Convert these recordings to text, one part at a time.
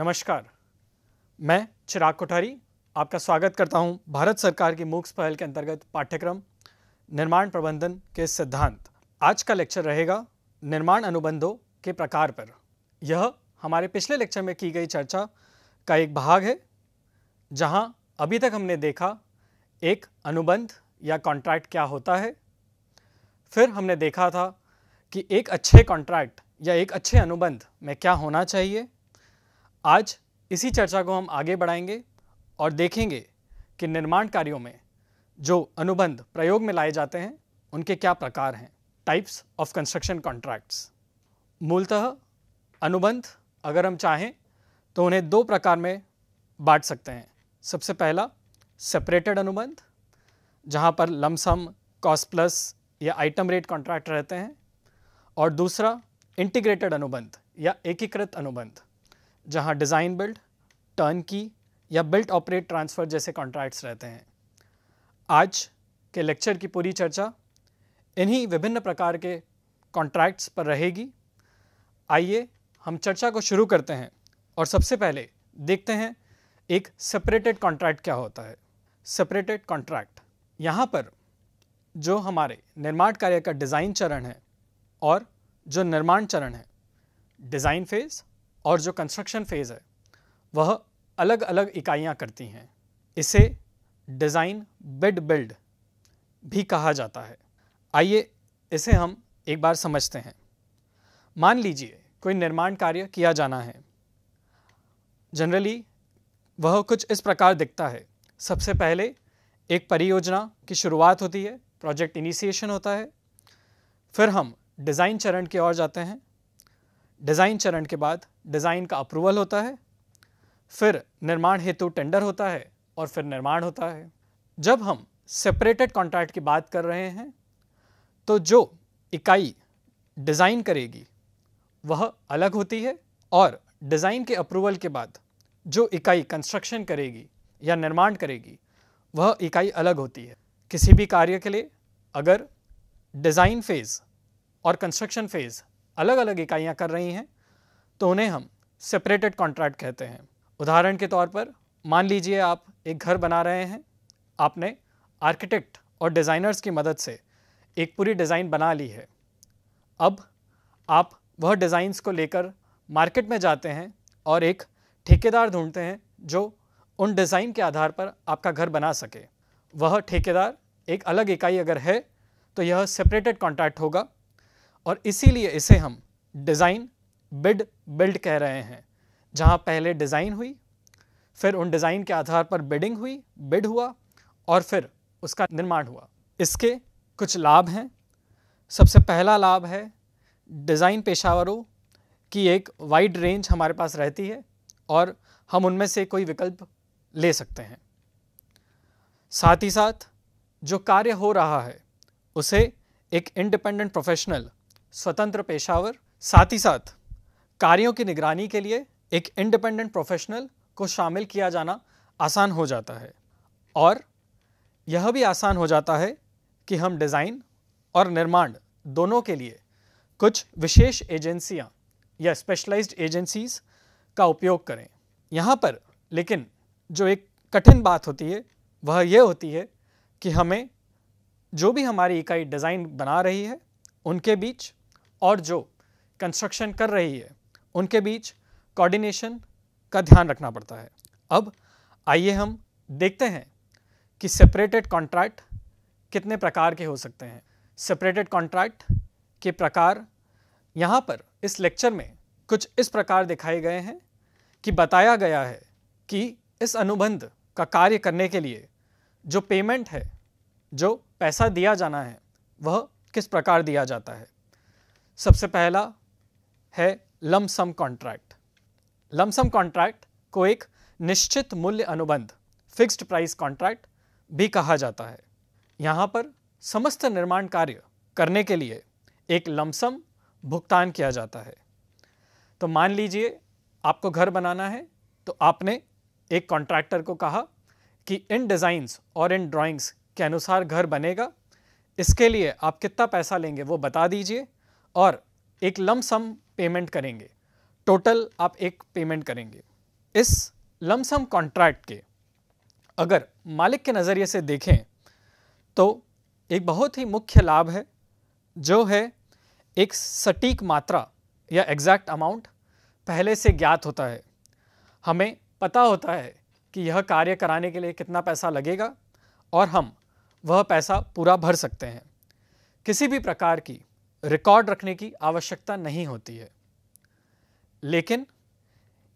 नमस्कार, मैं चिराग कोठारी आपका स्वागत करता हूं भारत सरकार की मूक्स पहल के अंतर्गत पाठ्यक्रम निर्माण प्रबंधन के सिद्धांत। आज का लेक्चर रहेगा निर्माण अनुबंधों के प्रकार पर। यह हमारे पिछले लेक्चर में की गई चर्चा का एक भाग है, जहां अभी तक हमने देखा एक अनुबंध या कॉन्ट्रैक्ट क्या होता है। फिर हमने देखा था कि एक अच्छे कॉन्ट्रैक्ट या एक अच्छे अनुबंध में क्या होना चाहिए। आज इसी चर्चा को हम आगे बढ़ाएंगे और देखेंगे कि निर्माण कार्यों में जो अनुबंध प्रयोग में लाए जाते हैं उनके क्या प्रकार हैं। Types of construction contracts. मूलतः अनुबंध अगर हम चाहें तो उन्हें दो प्रकार में बांट सकते हैं। सबसे पहला सेपरेटेड अनुबंध, जहां पर लमसम, कॉस्ट प्लस या आइटम रेट कॉन्ट्रैक्ट रहते हैं, और दूसरा इंटीग्रेटेड अनुबंध या एकीकृत अनुबंध, जहां डिज़ाइन बिल्ड, टर्न की या बिल्ट ऑपरेट ट्रांसफ़र जैसे कॉन्ट्रैक्ट्स रहते हैं। आज के लेक्चर की पूरी चर्चा इन्हीं विभिन्न प्रकार के कॉन्ट्रैक्ट्स पर रहेगी। आइए हम चर्चा को शुरू करते हैं और सबसे पहले देखते हैं एक सेपरेटेड कॉन्ट्रैक्ट क्या होता है। सेपरेटेड कॉन्ट्रैक्ट, यहाँ पर जो हमारे निर्माण कार्य का डिज़ाइन चरण है और जो निर्माण चरण है, डिज़ाइन फेज़ और जो कंस्ट्रक्शन फेज़ है, वह अलग अलग इकाइयाँ करती हैं। इसे डिज़ाइन बिड बिल्ड भी कहा जाता है। आइए इसे हम एक बार समझते हैं। मान लीजिए कोई निर्माण कार्य किया जाना है। जनरली वह कुछ इस प्रकार दिखता है। सबसे पहले एक परियोजना की शुरुआत होती है, प्रोजेक्ट इनिशिएशन होता है। फिर हम डिज़ाइन चरण की ओर जाते हैं। डिज़ाइन चरण के बाद डिज़ाइन का अप्रूवल होता है, फिर निर्माण हेतु टेंडर होता है और फिर निर्माण होता है। जब हम सेपरेटेड कॉन्ट्रैक्ट की बात कर रहे हैं तो जो इकाई डिज़ाइन करेगी वह अलग होती है, और डिज़ाइन के अप्रूवल के बाद जो इकाई कंस्ट्रक्शन करेगी या निर्माण करेगी वह इकाई अलग होती है। किसी भी कार्य के लिए अगर डिज़ाइन फेज़ और कंस्ट्रक्शन फेज़ अलग अलग इकाइयाँ कर रही हैं तो उन्हें हम सेपरेटेड कॉन्ट्रैक्ट कहते हैं। उदाहरण के तौर पर मान लीजिए आप एक घर बना रहे हैं। आपने आर्किटेक्ट और डिज़ाइनर्स की मदद से एक पूरी डिज़ाइन बना ली है। अब आप वह डिज़ाइंस को लेकर मार्केट में जाते हैं और एक ठेकेदार ढूंढते हैं जो उन डिज़ाइन के आधार पर आपका घर बना सके। वह ठेकेदार एक अलग इकाई अगर है तो यह सेपरेटेड कॉन्ट्रैक्ट होगा, और इसीलिए इसे हम डिज़ाइन बिड बिल्ड कह रहे हैं, जहां पहले डिज़ाइन हुई, फिर उन डिज़ाइन के आधार पर बिडिंग हुई, बिड हुआ और फिर उसका निर्माण हुआ। इसके कुछ लाभ हैं। सबसे पहला लाभ है डिज़ाइन पेशेवरों की एक वाइड रेंज हमारे पास रहती है और हम उनमें से कोई विकल्प ले सकते हैं। साथ ही साथ जो कार्य हो रहा है उसे एक इंडिपेंडेंट प्रोफेशनल, स्वतंत्र पेशेवर, साथ ही साथ कार्यों की निगरानी के लिए एक इंडिपेंडेंट प्रोफेशनल को शामिल किया जाना आसान हो जाता है। और यह भी आसान हो जाता है कि हम डिज़ाइन और निर्माण दोनों के लिए कुछ विशेष एजेंसियां या स्पेशलाइज्ड एजेंसीज़ का उपयोग करें। यहाँ पर लेकिन जो एक कठिन बात होती है वह यह होती है कि हमें जो भी हमारी इकाई डिज़ाइन बना रही है उनके बीच और जो कंस्ट्रक्शन कर रही है उनके बीच कोऑर्डिनेशन का ध्यान रखना पड़ता है। अब आइए हम देखते हैं कि सेपरेटेड कॉन्ट्रैक्ट कितने प्रकार के हो सकते हैं। सेपरेटेड कॉन्ट्रैक्ट के प्रकार यहाँ पर इस लेक्चर में कुछ इस प्रकार दिखाए गए हैं कि बताया गया है कि इस अनुबंध का कार्य करने के लिए जो पेमेंट है, जो पैसा दिया जाना है, वह किस प्रकार दिया जाता है। सबसे पहला है लमसम कॉन्ट्रैक्ट। लमसम कॉन्ट्रैक्ट को एक निश्चित मूल्य अनुबंध, फिक्स्ड प्राइस कॉन्ट्रैक्ट भी कहा जाता है। यहाँ पर समस्त निर्माण कार्य करने के लिए एक लमसम भुगतान किया जाता है। तो मान लीजिए आपको घर बनाना है, तो आपने एक कॉन्ट्रैक्टर को कहा कि इन डिज़ाइंस और इन ड्राइंग्स के अनुसार घर बनेगा, इसके लिए आप कितना पैसा लेंगे वो बता दीजिए और एक लमसम पेमेंट करेंगे। टोटल आप एक पेमेंट करेंगे। इस लमसम कॉन्ट्रैक्ट के अगर मालिक के नज़रिए से देखें तो एक बहुत ही मुख्य लाभ है, जो है एक सटीक मात्रा या एग्जैक्ट अमाउंट पहले से ज्ञात होता है। हमें पता होता है कि यह कार्य कराने के लिए कितना पैसा लगेगा और हम वह पैसा पूरा भर सकते हैं। किसी भी प्रकार की रिकॉर्ड रखने की आवश्यकता नहीं होती है। लेकिन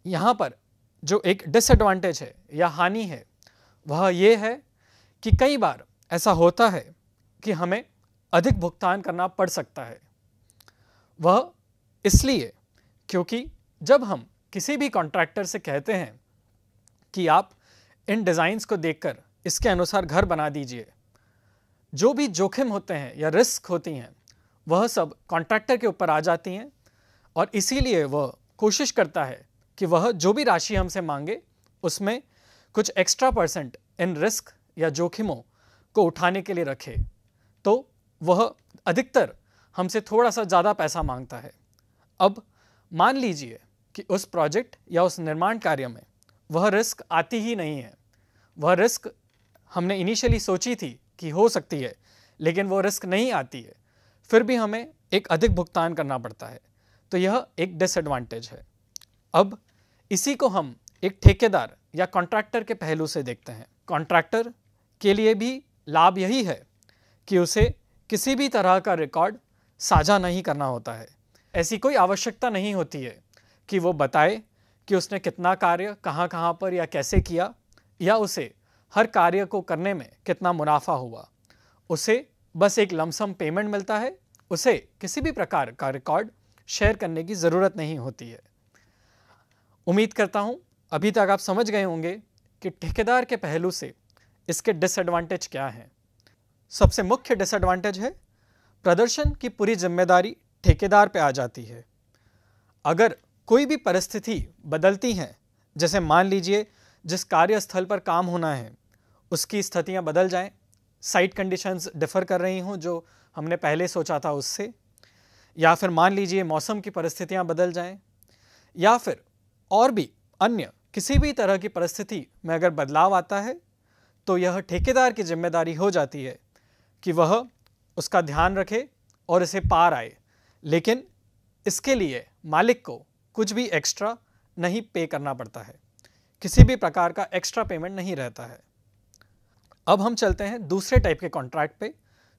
यहाँ पर जो एक डिसएडवांटेज है या हानि है वह ये है कि कई बार ऐसा होता है कि हमें अधिक भुगतान करना पड़ सकता है। वह इसलिए क्योंकि जब हम किसी भी कॉन्ट्रैक्टर से कहते हैं कि आप इन डिज़ाइंस को देखकर इसके अनुसार घर बना दीजिए, जो भी जोखिम होते हैं या रिस्क होती हैं वह सब कॉन्ट्रैक्टर के ऊपर आ जाती हैं और इसीलिए वह कोशिश करता है कि वह जो भी राशि हमसे मांगे उसमें कुछ एक्स्ट्रा परसेंट इन रिस्क या जोखिमों को उठाने के लिए रखे। तो वह अधिकतर हमसे थोड़ा सा ज़्यादा पैसा मांगता है। अब मान लीजिए कि उस प्रोजेक्ट या उस निर्माण कार्य में वह रिस्क आती ही नहीं है। वह रिस्क हमने इनिशियली सोची थी कि हो सकती है, लेकिन वो रिस्क नहीं आती है, फिर भी हमें एक अधिक भुगतान करना पड़ता है। तो यह एक डिसएडवांटेज है। अब इसी को हम एक ठेकेदार या कॉन्ट्रैक्टर के पहलू से देखते हैं। कॉन्ट्रैक्टर के लिए भी लाभ यही है कि उसे किसी भी तरह का रिकॉर्ड साझा नहीं करना होता है। ऐसी कोई आवश्यकता नहीं होती है कि वो बताए कि उसने कितना कार्य कहाँ कहाँ पर या कैसे किया, या उसे हर कार्य को करने में कितना मुनाफा हुआ। उसे बस एक लमसम पेमेंट मिलता है। उसे किसी भी प्रकार का रिकॉर्ड शेयर करने की ज़रूरत नहीं होती है। उम्मीद करता हूँ अभी तक आप समझ गए होंगे कि ठेकेदार के पहलू से इसके डिसएडवांटेज क्या हैं। सबसे मुख्य डिसएडवांटेज है प्रदर्शन की पूरी जिम्मेदारी ठेकेदार पे आ जाती है। अगर कोई भी परिस्थिति बदलती है, जैसे मान लीजिए जिस कार्यस्थल पर काम होना है उसकी स्थितियां बदल जाएं, साइट कंडीशंस डिफ़र कर रही हों जो हमने पहले सोचा था उससे, या फिर मान लीजिए मौसम की परिस्थितियां बदल जाएं, या फिर और भी अन्य किसी भी तरह की परिस्थिति में अगर बदलाव आता है, तो यह ठेकेदार की जिम्मेदारी हो जाती है कि वह उसका ध्यान रखे और इसे पार आए। लेकिन इसके लिए मालिक को कुछ भी एक्स्ट्रा नहीं पे करना पड़ता है, किसी भी प्रकार का एक्स्ट्रा पेमेंट नहीं रहता है। अब हम चलते हैं दूसरे टाइप के कॉन्ट्रैक्ट पे,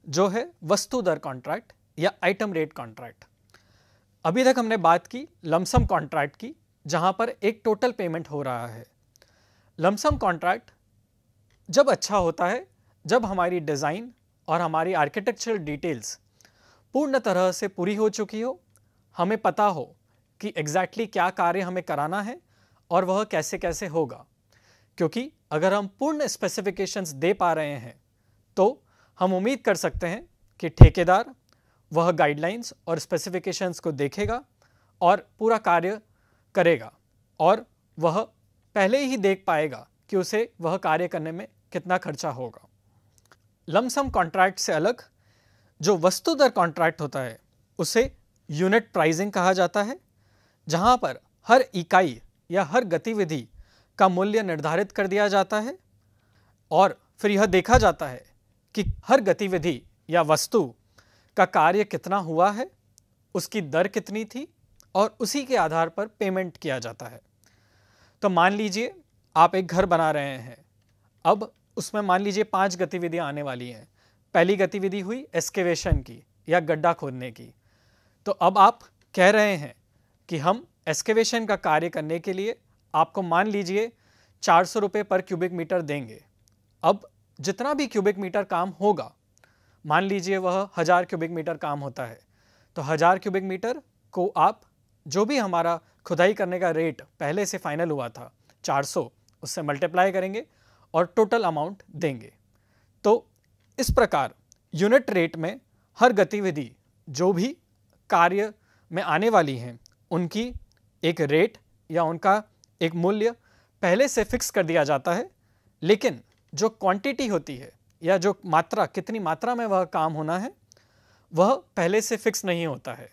जो है वस्तु दर कॉन्ट्रैक्ट या आइटम रेट कॉन्ट्रैक्ट। अभी तक हमने बात की लमसम कॉन्ट्रैक्ट की, जहां पर एक टोटल पेमेंट हो रहा है। लमसम कॉन्ट्रैक्ट जब अच्छा होता है जब हमारी डिज़ाइन और हमारी आर्किटेक्चरल डिटेल्स पूर्ण तरह से पूरी हो चुकी हो, हमें पता हो कि एग्जैक्टली क्या कार्य हमें कराना है और वह कैसे कैसे होगा। क्योंकि अगर हम पूर्ण स्पेसिफिकेशंस दे पा रहे हैं तो हम उम्मीद कर सकते हैं कि ठेकेदार वह गाइडलाइंस और स्पेसिफिकेशंस को देखेगा और पूरा कार्य करेगा, और वह पहले ही देख पाएगा कि उसे वह कार्य करने में कितना खर्चा होगा। लमसम कॉन्ट्रैक्ट से अलग जो वस्तु दर कॉन्ट्रैक्ट होता है उसे यूनिट प्राइसिंग कहा जाता है, जहां पर हर इकाई या हर गतिविधि का मूल्य निर्धारित कर दिया जाता है और फिर यह देखा जाता है कि हर गतिविधि या वस्तु का कार्य कितना हुआ है, उसकी दर कितनी थी, और उसी के आधार पर पेमेंट किया जाता है। तो मान लीजिए आप एक घर बना रहे हैं। अब उसमें मान लीजिए 5 गतिविधियां आने वाली हैं। पहली गतिविधि हुई एस्केवेशन की या गड्ढा खोदने की। तो अब आप कह रहे हैं कि हम एस्केवेशन का कार्य करने के लिए आपको मान लीजिए 400 रुपये पर क्यूबिक मीटर देंगे। अब जितना भी क्यूबिक मीटर काम होगा, मान लीजिए वह 1000 क्यूबिक मीटर काम होता है, तो 1000 क्यूबिक मीटर को आप जो भी हमारा खुदाई करने का रेट पहले से फाइनल हुआ था 400, उससे मल्टीप्लाई करेंगे और टोटल अमाउंट देंगे। तो इस प्रकार यूनिट रेट में हर गतिविधि जो भी कार्य में आने वाली हैं उनकी एक रेट या उनका एक मूल्य पहले से फिक्स कर दिया जाता है। लेकिन जो क्वांटिटी होती है या जो मात्रा, कितनी मात्रा में वह काम होना है, वह पहले से फिक्स नहीं होता है।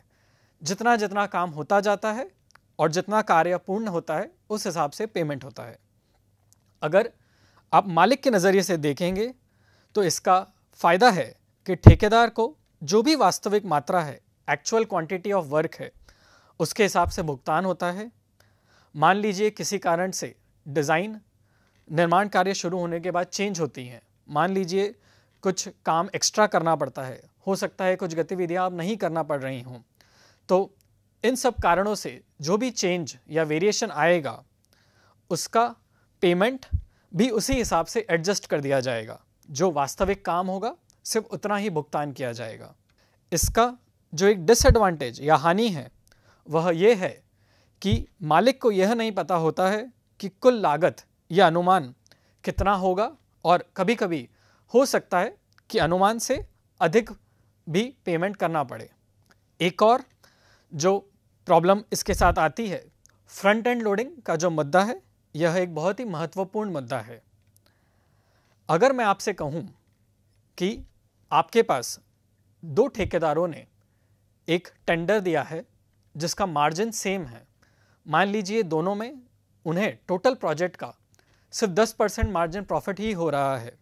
जितना जितना काम होता जाता है और जितना कार्य पूर्ण होता है उस हिसाब से पेमेंट होता है। अगर आप मालिक के नज़रिए से देखेंगे तो इसका फ़ायदा है कि ठेकेदार को जो भी वास्तविक मात्रा है, एक्चुअल क्वांटिटी ऑफ वर्क है, उसके हिसाब से भुगतान होता है। मान लीजिए किसी कारण से डिज़ाइन निर्माण कार्य शुरू होने के बाद चेंज होती हैं, मान लीजिए कुछ काम एक्स्ट्रा करना पड़ता है, हो सकता है कुछ गतिविधियां अब नहीं करना पड़ रही हों, तो इन सब कारणों से जो भी चेंज या वेरिएशन आएगा उसका पेमेंट भी उसी हिसाब से एडजस्ट कर दिया जाएगा। जो वास्तविक काम होगा सिर्फ उतना ही भुगतान किया जाएगा। इसका जो एक डिसएडवांटेज या हानि है वह यह है कि मालिक को यह नहीं पता होता है कि कुल लागत या अनुमान कितना होगा, और कभी कभी हो सकता है कि अनुमान से अधिक भी पेमेंट करना पड़े। एक और जो प्रॉब्लम इसके साथ आती है, फ्रंट एंड लोडिंग का जो मुद्दा है, यह एक बहुत ही महत्वपूर्ण मुद्दा है। अगर मैं आपसे कहूं कि आपके पास दो ठेकेदारों ने एक टेंडर दिया है जिसका मार्जिन सेम है, मान लीजिए दोनों में उन्हें टोटल प्रोजेक्ट का सिर्फ 10% मार्जिन प्रॉफिट ही हो रहा है,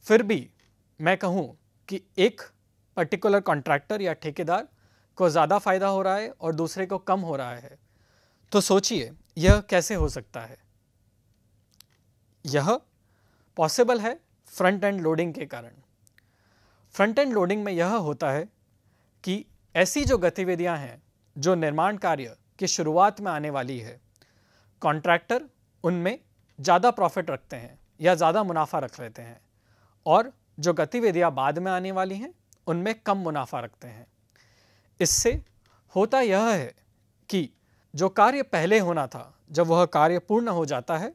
फिर भी मैं कहूं कि एक पर्टिकुलर कॉन्ट्रैक्टर या ठेकेदार को ज़्यादा फायदा हो रहा है और दूसरे को कम हो रहा है, तो सोचिए यह कैसे हो सकता है। यह पॉसिबल है फ्रंट एंड लोडिंग के कारण। फ्रंट एंड लोडिंग में यह होता है कि ऐसी जो गतिविधियां हैं जो निर्माण कार्य की शुरुआत में आने वाली है, कॉन्ट्रैक्टर उनमें ज़्यादा प्रॉफिट रखते हैं या ज़्यादा मुनाफा रख लेते हैं, और जो गतिविधियां बाद में आने वाली हैं उनमें कम मुनाफा रखते हैं। इससे होता यह है कि जो कार्य पहले होना था, जब वह कार्य पूर्ण हो जाता है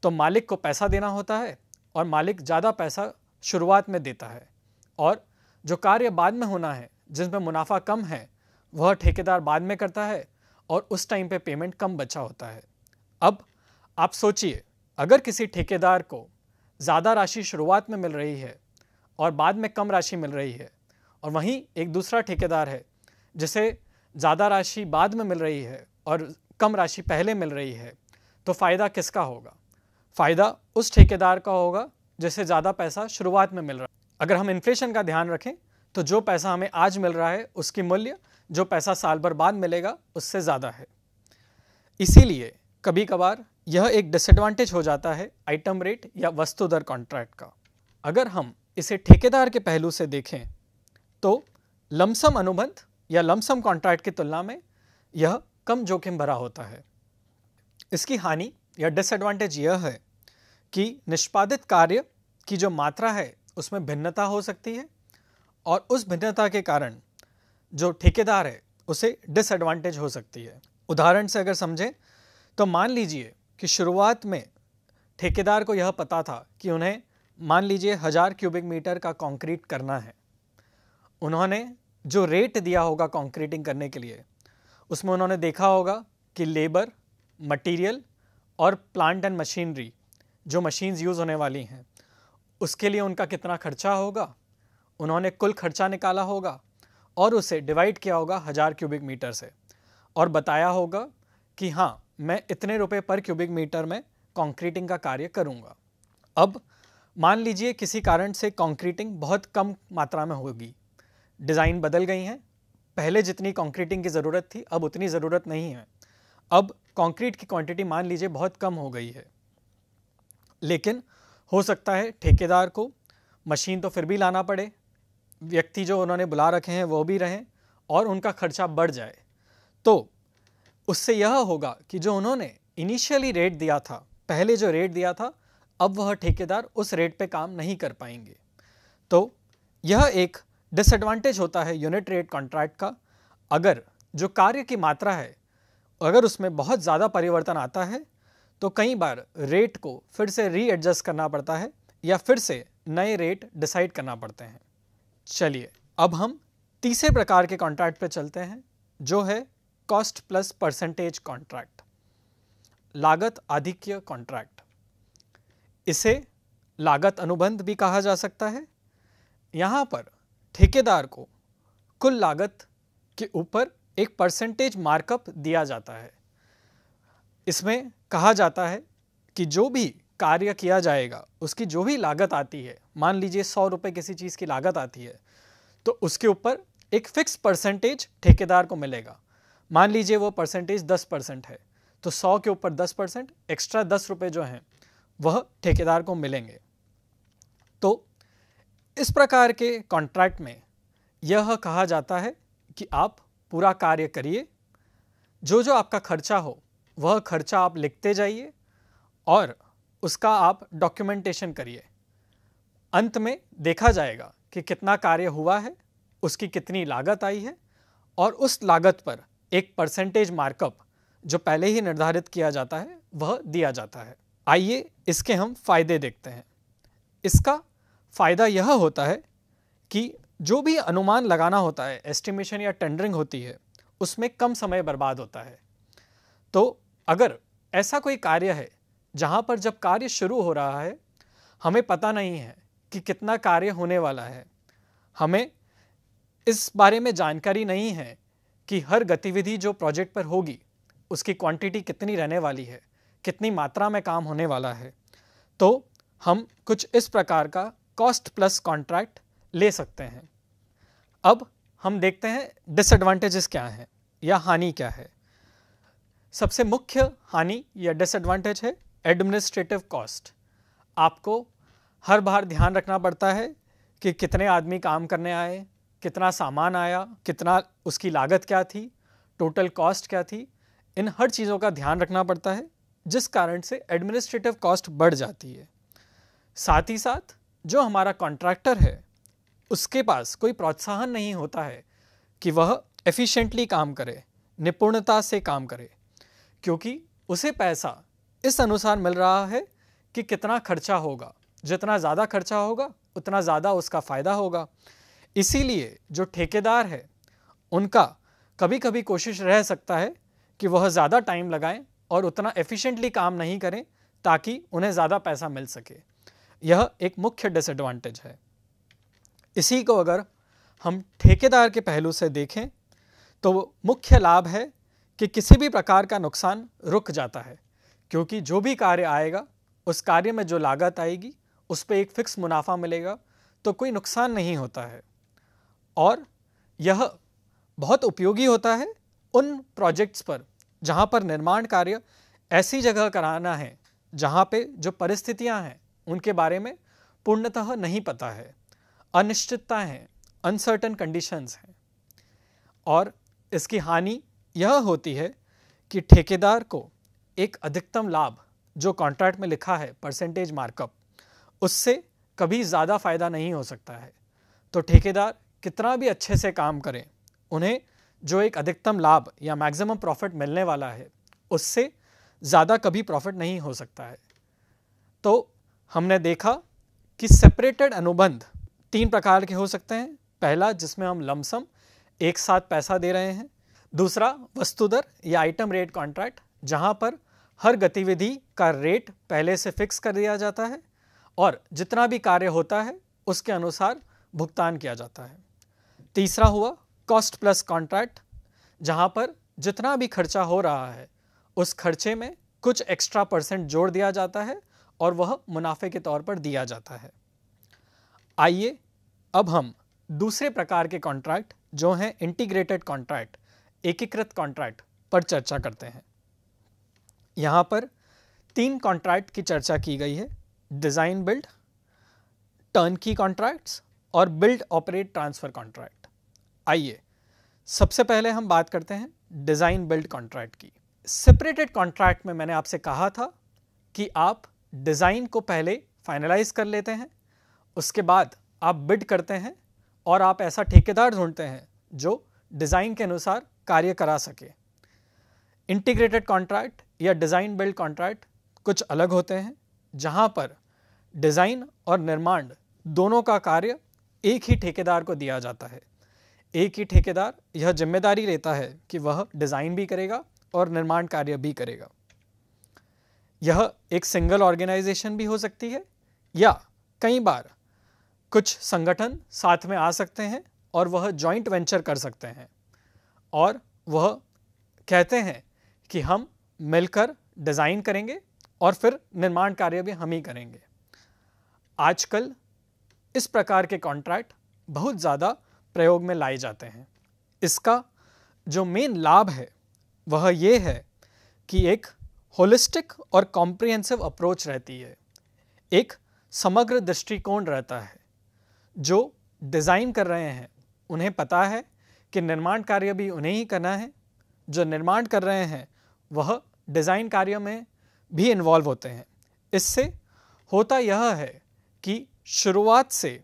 तो मालिक को पैसा देना होता है और मालिक ज़्यादा पैसा शुरुआत में देता है, और जो कार्य बाद में होना है जिसमें मुनाफा कम है वह ठेकेदार बाद में करता है और उस टाइम पे पेमेंट कम बचा होता है। अब आप सोचिए, अगर किसी ठेकेदार को ज़्यादा राशि शुरुआत में मिल रही है और बाद में कम राशि मिल रही है, और वहीं एक दूसरा ठेकेदार है जिसे ज़्यादा राशि बाद में मिल रही है और कम राशि पहले मिल रही है, तो फ़ायदा किसका होगा? फ़ायदा उस ठेकेदार का होगा जिसे ज़्यादा पैसा शुरुआत में मिल रहा है। अगर हम इन्फ्लेशन का ध्यान रखें तो जो पैसा हमें आज मिल रहा है उसकी मूल्य जो पैसा साल भर बाद मिलेगा उससे ज़्यादा है। इसीलिए कभी कभार यह एक डिसएडवांटेज हो जाता है आइटम रेट या वस्तु दर कॉन्ट्रैक्ट का। अगर हम इसे ठेकेदार के पहलू से देखें तो लमसम अनुबंध या लमसम कॉन्ट्रैक्ट की तुलना में यह कम जोखिम भरा होता है। इसकी हानि या डिसएडवांटेज यह है कि निष्पादित कार्य की जो मात्रा है उसमें भिन्नता हो सकती है, और उस भिन्नता के कारण जो ठेकेदार है उसे डिसएडवांटेज हो सकती है। उदाहरण से अगर समझें तो मान लीजिए कि शुरुआत में ठेकेदार को यह पता था कि उन्हें मान लीजिए 1000 क्यूबिक मीटर का कंक्रीट करना है। उन्होंने जो रेट दिया होगा कंक्रीटिंग करने के लिए, उसमें उन्होंने देखा होगा कि लेबर, मटेरियल और प्लांट एंड मशीनरी, जो मशीन्स यूज़ होने वाली हैं, उसके लिए उनका कितना खर्चा होगा। उन्होंने कुल खर्चा निकाला होगा और उसे डिवाइड किया होगा 1000 क्यूबिक मीटर से, और बताया होगा कि हाँ, मैं इतने रुपए पर क्यूबिक मीटर में कंक्रीटिंग का कार्य करूँगा। अब मान लीजिए किसी कारण से कंक्रीटिंग बहुत कम मात्रा में होगी, डिज़ाइन बदल गई हैं, पहले जितनी कंक्रीटिंग की ज़रूरत थी अब उतनी ज़रूरत नहीं है, अब कंक्रीट की क्वांटिटी मान लीजिए बहुत कम हो गई है। लेकिन हो सकता है ठेकेदार को मशीन तो फिर भी लाना पड़े, व्यक्ति जो उन्होंने बुला रखे हैं वो भी रहें, और उनका खर्चा बढ़ जाए। तो उससे यह होगा कि जो उन्होंने इनिशियली रेट दिया था, पहले जो रेट दिया था, अब वह ठेकेदार उस रेट पे काम नहीं कर पाएंगे। तो यह एक डिसएडवांटेज होता है यूनिट रेट कॉन्ट्रैक्ट का। अगर जो कार्य की मात्रा है अगर उसमें बहुत ज़्यादा परिवर्तन आता है तो कई बार रेट को फिर से रीएडजस्ट करना पड़ता है या फिर से नए रेट डिसाइड करना पड़ते हैं। चलिए अब हम तीसरे प्रकार के कॉन्ट्रैक्ट पे चलते हैं, जो है कॉस्ट प्लस परसेंटेज कॉन्ट्रैक्ट, लागत आधिक्य कॉन्ट्रैक्ट। इसे लागत अनुबंध भी कहा जा सकता है। यहाँ पर ठेकेदार को कुल लागत के ऊपर एक परसेंटेज मार्कअप दिया जाता है। इसमें कहा जाता है कि जो भी कार्य किया जाएगा उसकी जो भी लागत आती है, मान लीजिए 100 रुपये किसी चीज़ की लागत आती है, तो उसके ऊपर एक फिक्स परसेंटेज ठेकेदार को मिलेगा। मान लीजिए वो परसेंटेज 10% है, तो 100 के ऊपर 10% एक्स्ट्रा 10 रुपये जो हैं वह ठेकेदार को मिलेंगे। तो इस प्रकार के कॉन्ट्रैक्ट में यह कहा जाता है कि आप पूरा कार्य करिए, जो जो आपका खर्चा हो वह खर्चा आप लिखते जाइए और उसका आप डॉक्यूमेंटेशन करिए। अंत में देखा जाएगा कि कितना कार्य हुआ है, उसकी कितनी लागत आई है और उस लागत पर एक परसेंटेज मार्कअप जो पहले ही निर्धारित किया जाता है वह दिया जाता है। आइए इसके हम फायदे देखते हैं। इसका फ़ायदा यह होता है कि जो भी अनुमान लगाना होता है, एस्टिमेशन या टेंडरिंग होती है, उसमें कम समय बर्बाद होता है। तो अगर ऐसा कोई कार्य है जहाँ पर जब कार्य शुरू हो रहा है हमें पता नहीं है कि कितना कार्य होने वाला है, हमें इस बारे में जानकारी नहीं है कि हर गतिविधि जो प्रोजेक्ट पर होगी उसकी क्वांटिटी कितनी रहने वाली है, कितनी मात्रा में काम होने वाला है, तो हम कुछ इस प्रकार का कॉस्ट प्लस कॉन्ट्रैक्ट ले सकते हैं। अब हम देखते हैं डिसएडवांटेजेस क्या हैं या हानि क्या है। सबसे मुख्य हानि या डिसएडवांटेज है एडमिनिस्ट्रेटिव कॉस्ट। आपको हर बार ध्यान रखना पड़ता है कि कितने आदमी काम करने आए, कितना सामान आया, कितना उसकी लागत क्या थी, टोटल कॉस्ट क्या थी, इन हर चीज़ों का ध्यान रखना पड़ता है, जिस कारण से एडमिनिस्ट्रेटिव कॉस्ट बढ़ जाती है। साथ ही साथ जो हमारा कॉन्ट्रैक्टर है उसके पास कोई प्रोत्साहन नहीं होता है कि वह एफिशिएंटली काम करे, निपुणता से काम करे, क्योंकि उसे पैसा इस अनुसार मिल रहा है कि कितना खर्चा होगा, जितना ज़्यादा खर्चा होगा उतना ज़्यादा उसका फ़ायदा होगा। इसीलिए जो ठेकेदार है उनका कभी कभी कोशिश रह सकता है कि वह ज़्यादा टाइम लगाएं और उतना एफिशिएंटली काम नहीं करें ताकि उन्हें ज़्यादा पैसा मिल सके। यह एक मुख्य डिसएडवांटेज है। इसी को अगर हम ठेकेदार के पहलू से देखें तो मुख्य लाभ है कि किसी भी प्रकार का नुकसान रुक जाता है, क्योंकि जो भी कार्य आएगा उस कार्य में जो लागत आएगी उस पर एक फिक्स मुनाफा मिलेगा, तो कोई नुकसान नहीं होता है। और यह बहुत उपयोगी होता है उन प्रोजेक्ट्स पर जहाँ पर निर्माण कार्य ऐसी जगह कराना है जहाँ पे जो परिस्थितियाँ हैं उनके बारे में पूर्णतः नहीं पता है, अनिश्चितता हैं, अनसर्टन कंडीशंस हैं। और इसकी हानि यह होती है कि ठेकेदार को एक अधिकतम लाभ जो कॉन्ट्रैक्ट में लिखा है परसेंटेज मार्कअप, उससे कभी ज़्यादा फ़ायदा नहीं हो सकता है। तो ठेकेदार कितना भी अच्छे से काम करें, उन्हें जो एक अधिकतम लाभ या मैक्सिमम प्रॉफिट मिलने वाला है उससे ज़्यादा कभी प्रॉफिट नहीं हो सकता है। तो हमने देखा कि सेपरेटेड अनुबंध 3 प्रकार के हो सकते हैं। पहला, जिसमें हम लमसम एक साथ पैसा दे रहे हैं। दूसरा, वस्तुदर या आइटम रेट कॉन्ट्रैक्ट, जहां पर हर गतिविधि का रेट पहले से फिक्स कर दिया जाता है और जितना भी कार्य होता है उसके अनुसार भुगतान किया जाता है। तीसरा हुआ कॉस्ट प्लस कॉन्ट्रैक्ट, जहां पर जितना भी खर्चा हो रहा है उस खर्चे में कुछ एक्स्ट्रा % जोड़ दिया जाता है और वह मुनाफे के तौर पर दिया जाता है। आइए अब हम दूसरे प्रकार के कॉन्ट्रैक्ट जो हैं इंटीग्रेटेड कॉन्ट्रैक्ट, एकीकृत कॉन्ट्रैक्ट पर चर्चा करते हैं। यहाँ पर 3 कॉन्ट्रैक्ट की चर्चा की गई है: डिज़ाइन बिल्ड, टर्नकी कॉन्ट्रैक्ट्स और बिल्ड ऑपरेट ट्रांसफ़र कॉन्ट्रैक्ट। आइए सबसे पहले हम बात करते हैं डिज़ाइन बिल्ड कॉन्ट्रैक्ट की। सेपरेटेड कॉन्ट्रैक्ट में मैंने आपसे कहा था कि आप डिज़ाइन को पहले फाइनलाइज कर लेते हैं, उसके बाद आप बिड करते हैं और आप ऐसा ठेकेदार ढूंढते हैं जो डिज़ाइन के अनुसार कार्य करा सके। इंटीग्रेटेड कॉन्ट्रैक्ट या डिज़ाइन बिल्ड कॉन्ट्रैक्ट कुछ अलग होते हैं, जहां पर डिज़ाइन और निर्माण दोनों का कार्य एक ही ठेकेदार को दिया जाता है। एक ही ठेकेदार यह जिम्मेदारी लेता है कि वह डिज़ाइन भी करेगा और निर्माण कार्य भी करेगा। यह एक सिंगल ऑर्गेनाइजेशन भी हो सकती है या कई बार कुछ संगठन साथ में आ सकते हैं और वह जॉइंट वेंचर कर सकते हैं और वह कहते हैं कि हम मिलकर डिज़ाइन करेंगे और फिर निर्माण कार्य भी हम ही करेंगे। आजकल इस प्रकार के कॉन्ट्रैक्ट बहुत ज़्यादा प्रयोग में लाए जाते हैं। इसका जो मेन लाभ है वह ये है कि एक होलिस्टिक और कॉम्प्रिहेंसिव अप्रोच रहती है, एक समग्र दृष्टिकोण रहता है। जो डिज़ाइन कर रहे हैं उन्हें पता है कि निर्माण कार्य भी उन्हें ही करना है, जो निर्माण कर रहे हैं वह डिज़ाइन कार्य में भी इन्वॉल्व होते हैं। इससे होता यह है कि शुरुआत से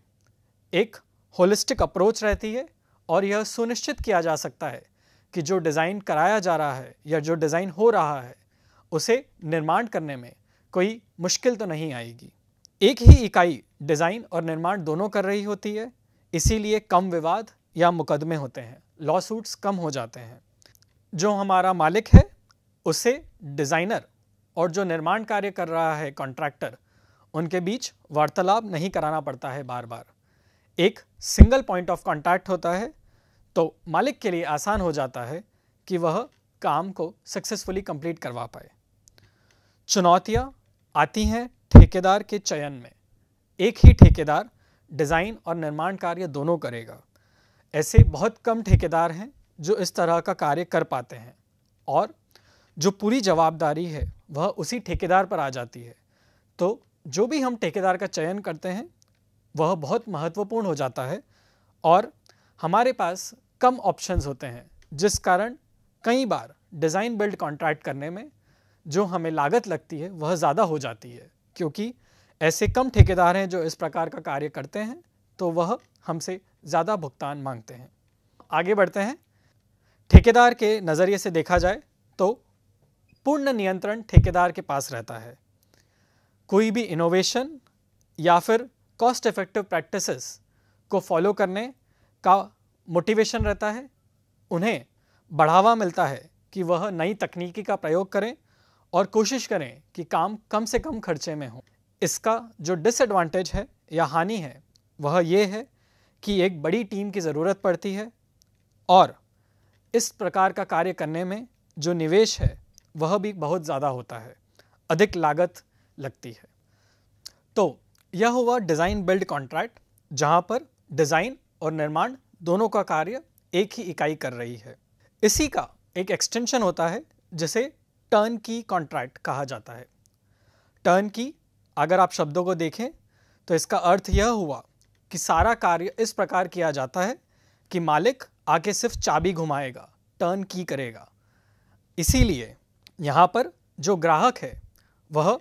एक होलिस्टिक अप्रोच रहती है और यह सुनिश्चित किया जा सकता है कि जो डिज़ाइन कराया जा रहा है या जो डिज़ाइन हो रहा है उसे निर्माण करने में कोई मुश्किल तो नहीं आएगी। एक ही इकाई डिज़ाइन और निर्माण दोनों कर रही होती है, इसीलिए कम विवाद या मुकदमे होते हैं, लॉ सूट्स कम हो जाते हैं। जो हमारा मालिक है उसे डिज़ाइनर और जो निर्माण कार्य कर रहा है कॉन्ट्रैक्टर, उनके बीच वार्तालाप नहीं कराना पड़ता है बार बार। एक सिंगल पॉइंट ऑफ कॉन्टैक्ट होता है, तो मालिक के लिए आसान हो जाता है कि वह काम को सक्सेसफुली कंप्लीट करवा पाए। चुनौतियाँ आती हैं ठेकेदार के चयन में। एक ही ठेकेदार डिज़ाइन और निर्माण कार्य दोनों करेगा। ऐसे बहुत कम ठेकेदार हैं जो इस तरह का कार्य कर पाते हैं और जो पूरी जवाबदारी है वह उसी ठेकेदार पर आ जाती है। तो जो भी हम ठेकेदार का चयन करते हैं वह बहुत महत्वपूर्ण हो जाता है और हमारे पास कम ऑप्शंस होते हैं, जिस कारण कई बार डिज़ाइन बिल्ड कॉन्ट्रैक्ट करने में जो हमें लागत लगती है वह ज़्यादा हो जाती है, क्योंकि ऐसे कम ठेकेदार हैं जो इस प्रकार का कार्य करते हैं, तो वह हमसे ज़्यादा भुगतान मांगते हैं। आगे बढ़ते हैं। ठेकेदार के नज़रिए से देखा जाए तो पूर्ण नियंत्रण ठेकेदार के पास रहता है। कोई भी इनोवेशन या फिर कॉस्ट इफेक्टिव प्रैक्टिसेस को फॉलो करने का मोटिवेशन रहता है। उन्हें बढ़ावा मिलता है कि वह नई तकनीकी का प्रयोग करें और कोशिश करें कि काम कम से कम खर्चे में हो। इसका जो डिसएडवांटेज है या हानि है वह ये है कि एक बड़ी टीम की ज़रूरत पड़ती है और इस प्रकार का कार्य करने में जो निवेश है वह भी बहुत ज़्यादा होता है, अधिक लागत लगती है। तो यह हुआ डिज़ाइन बिल्ड कॉन्ट्रैक्ट, जहाँ पर डिज़ाइन और निर्माण दोनों का कार्य एक ही इकाई कर रही है। इसी का एक एक्सटेंशन होता है जिसे टर्न की कॉन्ट्रैक्ट कहा जाता है। टर्न की अगर आप शब्दों को देखें तो इसका अर्थ यह हुआ कि सारा कार्य इस प्रकार किया जाता है कि मालिक आके सिर्फ चाबी घुमाएगा, टर्न की करेगा। इसीलिए यहाँ पर जो ग्राहक है वह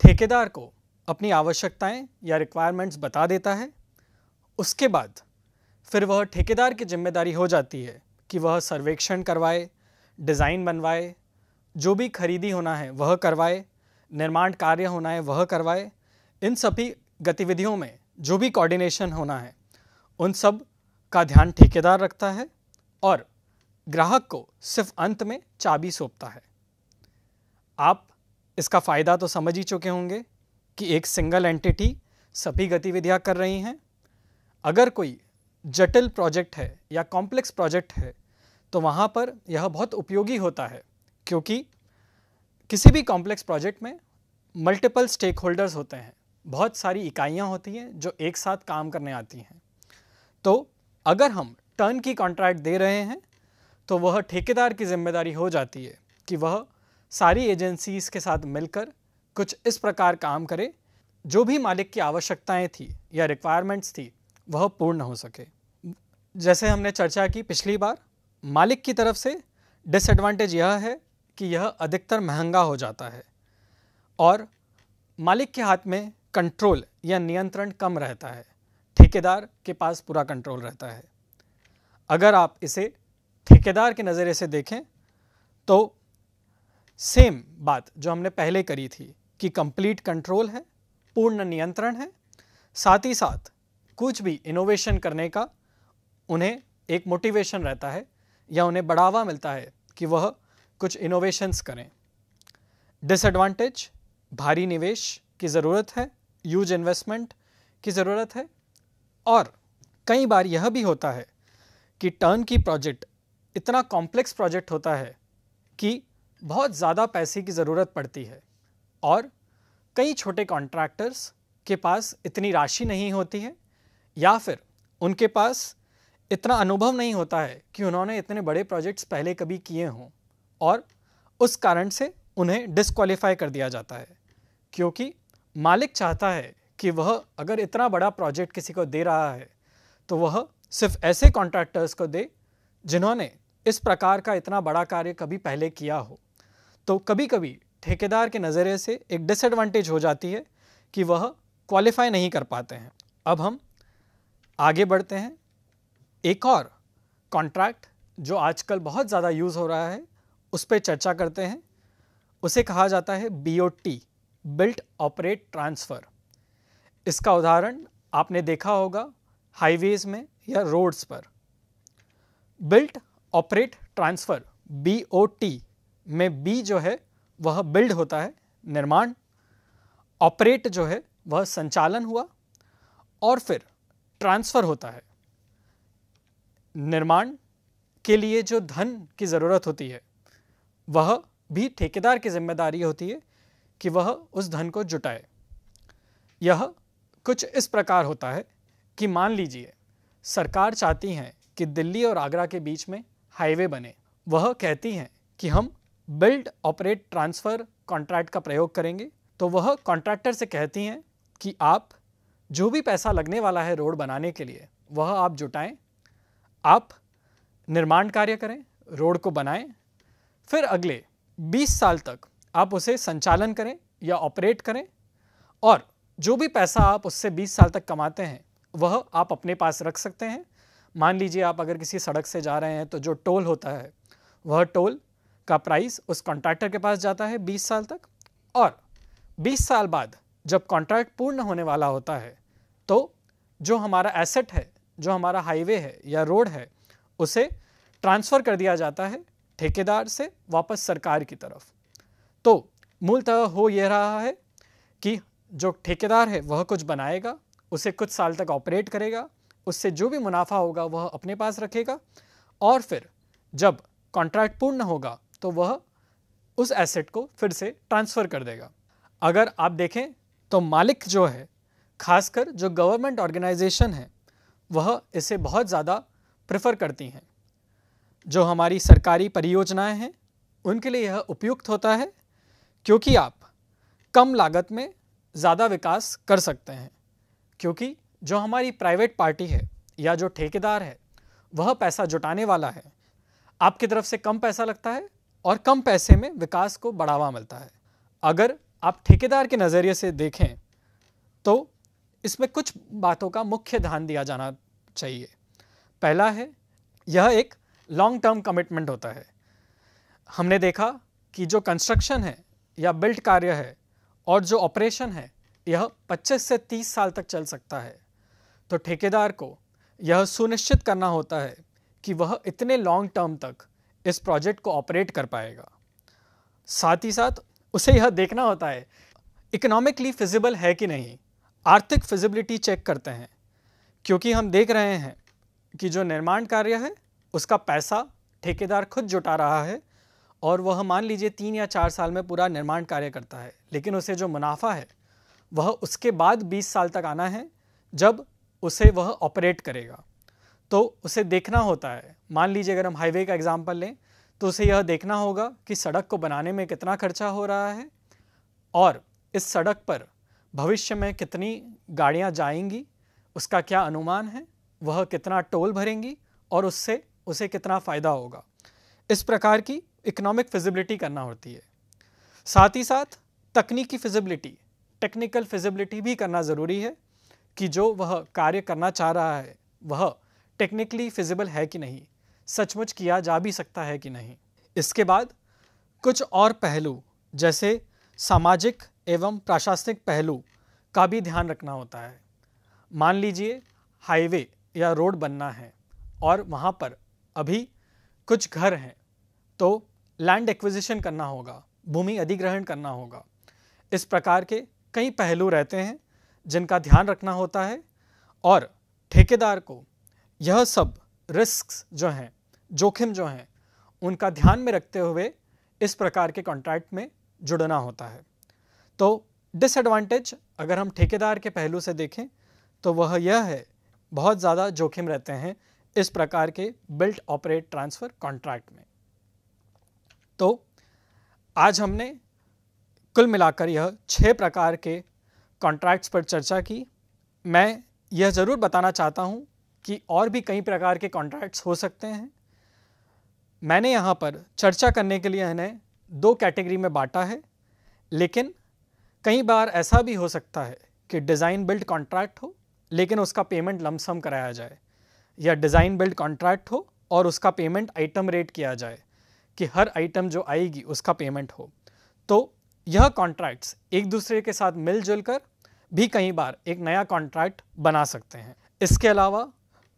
ठेकेदार को अपनी आवश्यकताएं या रिक्वायरमेंट्स बता देता है। उसके बाद फिर वह ठेकेदार की जिम्मेदारी हो जाती है कि वह सर्वेक्षण करवाए, डिज़ाइन बनवाए, जो भी खरीदी होना है वह करवाए, निर्माण कार्य होना है वह करवाए। इन सभी गतिविधियों में जो भी कोऑर्डिनेशन होना है उन सब का ध्यान ठेकेदार रखता है और ग्राहक को सिर्फ अंत में चाबी सौंपता है। आप इसका फ़ायदा तो समझ ही चुके होंगे कि एक सिंगल एंटिटी सभी गतिविधियां कर रही हैं। अगर कोई जटिल प्रोजेक्ट है या कॉम्प्लेक्स प्रोजेक्ट है तो वहाँ पर यह बहुत उपयोगी होता है, क्योंकि किसी भी कॉम्प्लेक्स प्रोजेक्ट में मल्टीपल स्टेक होल्डर्स होते हैं, बहुत सारी इकाइयाँ होती हैं जो एक साथ काम करने आती हैं। तो अगर हम टर्न की कॉन्ट्रैक्ट दे रहे हैं तो वह ठेकेदार की जिम्मेदारी हो जाती है कि वह सारी एजेंसीज़ के साथ मिलकर कुछ इस प्रकार काम करे जो भी मालिक की आवश्यकताएं थी या रिक्वायरमेंट्स थी वह पूर्ण हो सके। जैसे हमने चर्चा की पिछली बार, मालिक की तरफ से डिसएडवांटेज यह है कि यह अधिकतर महंगा हो जाता है और मालिक के हाथ में कंट्रोल या नियंत्रण कम रहता है, ठेकेदार के पास पूरा कंट्रोल रहता है। अगर आप इसे ठेकेदार के नज़रिए से देखें तो सेम बात जो हमने पहले करी थी कि कंप्लीट कंट्रोल है, पूर्ण नियंत्रण है, साथ ही साथ कुछ भी इनोवेशन करने का उन्हें एक मोटिवेशन रहता है या उन्हें बढ़ावा मिलता है कि वह कुछ इनोवेशंस करें। डिसएडवांटेज, भारी निवेश की ज़रूरत है, ह्यूज इन्वेस्टमेंट की ज़रूरत है और कई बार यह भी होता है कि टर्न की प्रोजेक्ट इतना कॉम्प्लेक्स प्रोजेक्ट होता है कि बहुत ज़्यादा पैसे की ज़रूरत पड़ती है और कई छोटे कॉन्ट्रैक्टर्स के पास इतनी राशि नहीं होती है या फिर उनके पास इतना अनुभव नहीं होता है कि उन्होंने इतने बड़े प्रोजेक्ट्स पहले कभी किए हों, और उस कारण से उन्हें डिस्क्वालीफाई कर दिया जाता है, क्योंकि मालिक चाहता है कि वह अगर इतना बड़ा प्रोजेक्ट किसी को दे रहा है तो वह सिर्फ ऐसे कॉन्ट्रैक्टर्स को दे जिन्होंने इस प्रकार का इतना बड़ा कार्य कभी पहले किया हो। तो कभी कभी ठेकेदार के नज़रिए से एक डिसएडवांटेज हो जाती है कि वह क्वालिफाई नहीं कर पाते हैं। अब हम आगे बढ़ते हैं। एक और कॉन्ट्रैक्ट जो आजकल बहुत ज़्यादा यूज़ हो रहा है उस पर चर्चा करते हैं। उसे कहा जाता है BOT, बिल्ट ऑपरेट ट्रांसफ़र। इसका उदाहरण आपने देखा होगा हाईवेज़ में या रोड्स पर। बिल्ट ऑपरेट ट्रांसफ़र BOT में B जो है वह बिल्ड होता है, निर्माण, ऑपरेट जो है वह संचालन हुआ, और फिर ट्रांसफ़र होता है। निर्माण के लिए जो धन की ज़रूरत होती है वह भी ठेकेदार की जिम्मेदारी होती है कि वह उस धन को जुटाए। यह कुछ इस प्रकार होता है कि मान लीजिए सरकार चाहती है कि दिल्ली और आगरा के बीच में हाईवे बने। वह कहती हैं कि हम बिल्ड ऑपरेट ट्रांसफ़र कॉन्ट्रैक्ट का प्रयोग करेंगे। तो वह कॉन्ट्रैक्टर से कहती हैं कि आप जो भी पैसा लगने वाला है रोड बनाने के लिए वह आप जुटाएं, आप निर्माण कार्य करें, रोड को बनाएं, फिर अगले 20 साल तक आप उसे संचालन करें या ऑपरेट करें, और जो भी पैसा आप उससे 20 साल तक कमाते हैं वह आप अपने पास रख सकते हैं। मान लीजिए आप अगर किसी सड़क से जा रहे हैं तो जो टोल होता है वह टोल का प्राइस उस कॉन्ट्रैक्टर के पास जाता है 20 साल तक, और 20 साल बाद जब कॉन्ट्रैक्ट पूर्ण होने वाला होता है तो जो हमारा एसेट है, जो हमारा हाईवे है या रोड है, उसे ट्रांसफ़र कर दिया जाता है ठेकेदार से वापस सरकार की तरफ। तो मूलतः हो यह रहा है कि जो ठेकेदार है वह कुछ बनाएगा, उसे कुछ साल तक ऑपरेट करेगा, उससे जो भी मुनाफा होगा वह अपने पास रखेगा, और फिर जब कॉन्ट्रैक्ट पूर्ण होगा तो वह उस एसेट को फिर से ट्रांसफ़र कर देगा। अगर आप देखें तो मालिक जो है, खासकर जो गवर्नमेंट ऑर्गेनाइजेशन है, वह इसे बहुत ज़्यादा प्रेफर करती हैं। जो हमारी सरकारी परियोजनाएं हैं उनके लिए यह उपयुक्त होता है, क्योंकि आप कम लागत में ज़्यादा विकास कर सकते हैं। क्योंकि जो हमारी प्राइवेट पार्टी है या जो ठेकेदार है वह पैसा जुटाने वाला है, आपकी तरफ से कम पैसा लगता है और कम पैसे में विकास को बढ़ावा मिलता है। अगर आप ठेकेदार के नज़रिए से देखें तो इसमें कुछ बातों का मुख्य ध्यान दिया जाना चाहिए। पहला है, यह एक लॉन्ग टर्म कमिटमेंट होता है। हमने देखा कि जो कंस्ट्रक्शन है या बिल्ड कार्य है और जो ऑपरेशन है यह 25 से 30 साल तक चल सकता है। तो ठेकेदार को यह सुनिश्चित करना होता है कि वह इतने लॉन्ग टर्म तक इस प्रोजेक्ट को ऑपरेट कर पाएगा। साथ ही साथ उसे यह देखना होता है इकोनॉमिकली फिजिबल है कि नहीं। आर्थिक फिजिबिलिटी चेक करते हैं, क्योंकि हम देख रहे हैं कि जो निर्माण कार्य है उसका पैसा ठेकेदार खुद जुटा रहा है और वह मान लीजिए 3 या 4 साल में पूरा निर्माण कार्य करता है, लेकिन उसे जो मुनाफा है वह उसके बाद 20 साल तक आना है जब उसे वह ऑपरेट करेगा। तो उसे देखना होता है, मान लीजिए अगर हम हाईवे का एग्जांपल लें तो उसे यह देखना होगा कि सड़क को बनाने में कितना खर्चा हो रहा है और इस सड़क पर भविष्य में कितनी गाड़ियां जाएंगी, उसका क्या अनुमान है, वह कितना टोल भरेंगी और उससे उसे कितना फ़ायदा होगा। इस प्रकार की इकोनॉमिक फिजिबिलिटी करना होती है। साथ ही साथ तकनीकी फिजिबिलिटी, टेक्निकल फिजिबिलिटी भी करना ज़रूरी है कि जो वह कार्य करना चाह रहा है वह टेक्निकली फिजिबल है कि नहीं, सचमुच किया जा भी सकता है कि नहीं। इसके बाद कुछ और पहलू जैसे सामाजिक एवं प्रशासनिक पहलू का भी ध्यान रखना होता है। मान लीजिए हाईवे या रोड बनना है और वहाँ पर अभी कुछ घर हैं, तो लैंड एक्विजिशन करना होगा, भूमि अधिग्रहण करना होगा। इस प्रकार के कई पहलू रहते हैं जिनका ध्यान रखना होता है और ठेकेदार को यह सब रिस्क्स जो हैं, जोखिम जो हैं, उनका ध्यान में रखते हुए इस प्रकार के कॉन्ट्रैक्ट में जुड़ना होता है। तो डिसएडवांटेज अगर हम ठेकेदार के पहलू से देखें तो वह यह है, बहुत ज़्यादा जोखिम रहते हैं इस प्रकार के बिल्ट ऑपरेट ट्रांसफ़र कॉन्ट्रैक्ट में। तो आज हमने कुल मिलाकर यह 6 प्रकार के कॉन्ट्रैक्ट्स पर चर्चा की। मैं यह ज़रूर बताना चाहता हूँ कि और भी कई प्रकार के कॉन्ट्रैक्ट्स हो सकते हैं। मैंने यहाँ पर चर्चा करने के लिए इन्हें 2 कैटेगरी में बांटा है, लेकिन कई बार ऐसा भी हो सकता है कि डिज़ाइन बिल्ड कॉन्ट्रैक्ट हो लेकिन उसका पेमेंट लमसम कराया जाए, या डिज़ाइन बिल्ड कॉन्ट्रैक्ट हो और उसका पेमेंट आइटम रेट किया जाए कि हर आइटम जो आएगी उसका पेमेंट हो। तो यह कॉन्ट्रैक्ट्स एक दूसरे के साथ मिलजुल कर भी कई बार एक नया कॉन्ट्रैक्ट बना सकते हैं। इसके अलावा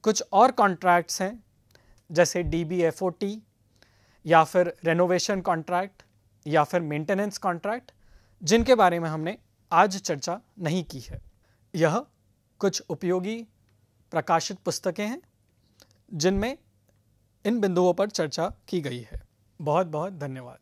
कुछ और कॉन्ट्रैक्ट्स हैं जैसे DBFOT या फिर रेनोवेशन कॉन्ट्रैक्ट या फिर मेंटेनेंस कॉन्ट्रैक्ट, जिनके बारे में हमने आज चर्चा नहीं की है। यह कुछ उपयोगी प्रकाशित पुस्तकें हैं जिनमें इन बिंदुओं पर चर्चा की गई है। बहुत बहुत धन्यवाद।